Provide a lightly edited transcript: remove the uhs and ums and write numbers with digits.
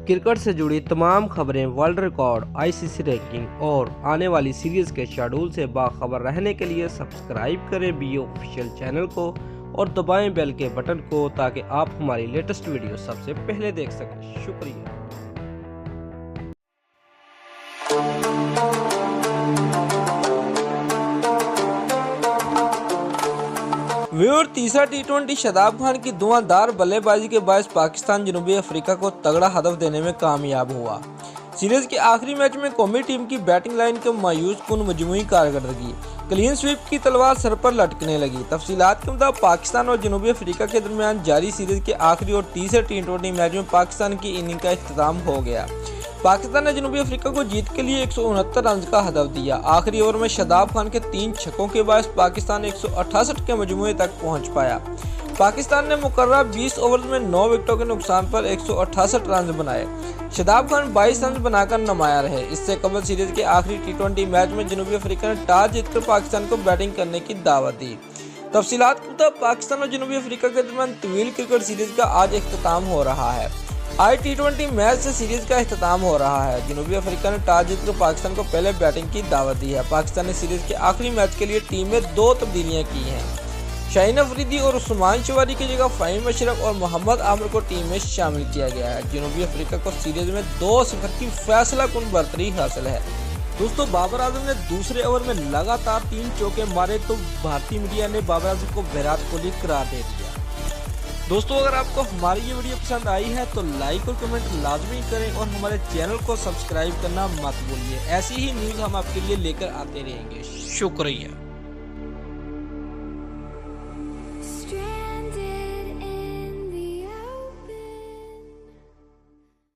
Cricket से जुड़ी तमाम खबरें, वर्ल्ड रिकॉर्ड, आईसीसी रैंकिंग और आने वाली सीरीज के शेड्यूल से बाखबर रहने के लिए सब्सक्राइब करें बी ऑफिशियल चैनल को और दबाएं बेल के बटन को ताकि आप हमारी लेटेस्ट वीडियो सबसे पहले देख सकें। शुक्रिया। व्यूअर, तीसरा टी20 शादाब खान की धुआंधार बल्लेबाजी के बायस पाकिस्तान जनूबी अफ्रीका को तगड़ा हदफ देने में कामयाब हुआ। सीरीज के आखिरी मैच में कौमी टीम की बैटिंग लाइन के मायूस कुन मजमूई कारकर्दगी, क्लीन स्वीप की तलवार सर पर लटकने लगी। तफसीलात के मुताबिक पाकिस्तान और जनूबी अफ्रीका के दरमियान जारी सीरीज के आखिरी और तीसरे टी20 मैच में पाकिस्तान की इनिंग का इख्तिताम हो गया। पाकिस्तान ने जनूबी अफ्रीका को जीत के लिए 169 रन का हदफ दिया। आखिरी ओवर में शादाब खान के 3 छक्कों के बाद पाकिस्तान 168 के मजमूए तक पहुंच पाया। पाकिस्तान ने मुकर्रर 20 ओवर में 9 विकेटों के नुकसान पर 168 रन बनाए। शादाब खान 22 रन बनाकर नुमाया रहे। इससे कबल सीरीज के आखिरी टी20 मैच में जनूबी अफ्रीका ने टॉस जीतकर पाकिस्तान को बैटिंग करने की दावत दी। तफसीलात के मुताबिक पाकिस्तान और जनूबी अफ्रीका के दरमियान तवील क्रिकेट सीरीज का आज इख्तिताम हो रहा है। आज टी20 मैच से सीरीज का इख्तिताम हो रहा है। जनूबी अफ्रीका ने टॉस जीतकर पाकिस्तान को पहले बैटिंग की दावत दी है। पाकिस्तान ने सीरीज के आखिरी मैच के लिए टीम में 2 तब्दीलियां की हैं। शाहीन अफरीदी और उस्मान शवारी की जगह फ़हीम अशरफ और मोहम्मद आमिर को टीम में शामिल किया गया है। जनूबी अफ्रीका को सीरीज में 2-0 की फैसला कुन बढ़तरी हासिल है। दोस्तों, बाबर आजम ने दूसरे ओवर में लगातार 3 चौके मारे तो भारतीय मीडिया ने बाबर आजम को विराट कोहली करार दे दिया। दोस्तों, अगर आपको हमारी ये वीडियो पसंद आई है तो लाइक और कमेंट लाजमी करें और हमारे चैनल को सब्सक्राइब करना मत भूलिए। ऐसी ही न्यूज़ हम आपके लिए लेकर आते रहेंगे। शुक्रिया।